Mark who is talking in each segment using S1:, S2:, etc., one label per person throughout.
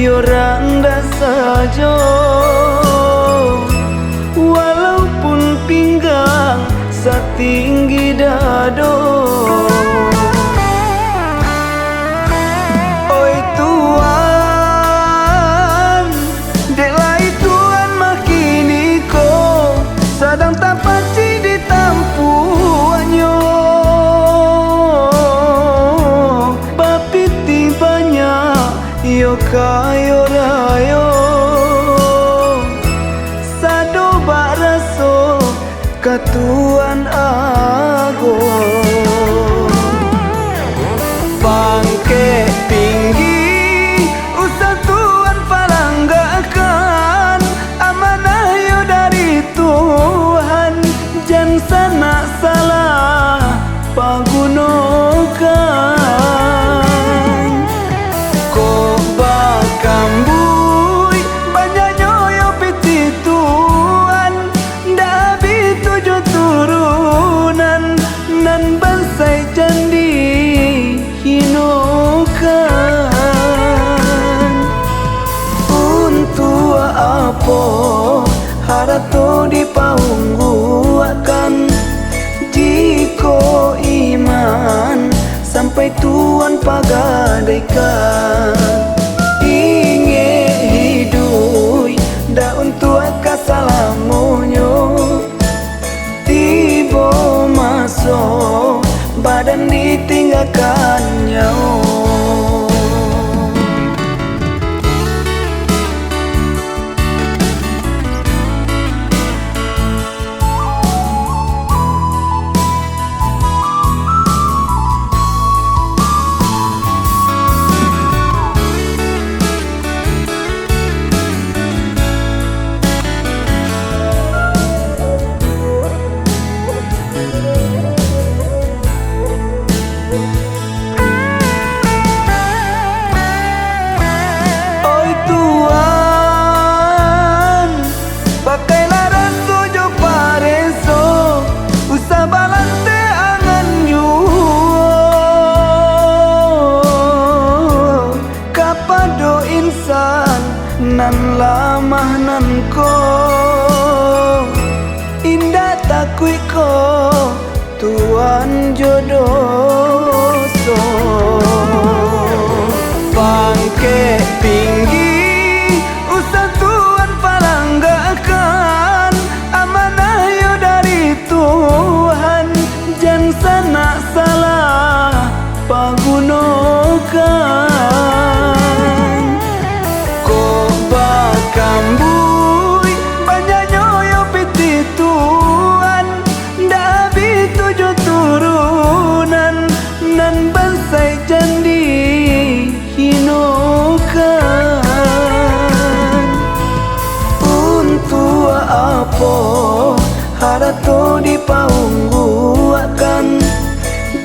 S1: Yoranda saja, walaupun pinggang setinggi dado. Oi Tuan, delai Tuan makini ko sedang tak paci ditampuannya. Bapiti banyak yo kayo rayo, sado bak raso katuan ago. Bangke tinggi usah Tuan palanggakan, amanah yo dari Tuhan, jangan sana salah pagunokan. Harato dipaungguakan, jiko iman sampai Tuan pagadaikan. Inge hidui daun tua kasalamunyo, tibo masuk badan ditinggalkan nyawa. Nan lamah nan ko indah takui ko Tuan jodoh so. Bangke tinggi usah Tuan palanggakan, amanah yo dari Tuhan, jangan sana salah pagunokan. Kambui banyaknya yo piti Tuan, dah tujuh turunan nan bansai jandi hinokan. Untuk apa harato dipaungguakan,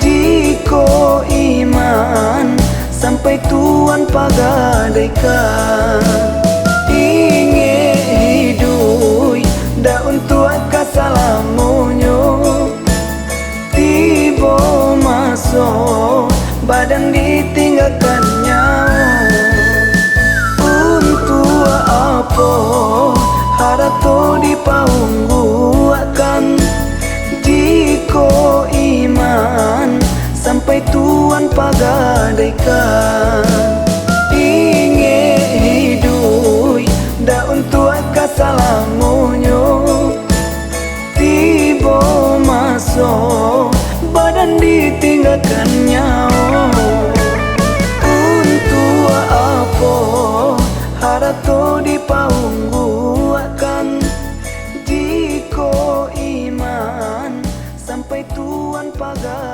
S1: jiko iman sampai Tuan pagadaikan. Daun tua kasalamunyo, tibo masuk badan ditinggalkan nyawa. Untuk apa harato dipaungguakan, jiko iman sampai Tuan pagadaikan. Inge hidui daun tua kasalamunyo, tibo masuk badan ditinggalkan nyawa. Untuk apa harato dipaungguakan, jiko iman sampai Tuan pagadaikan.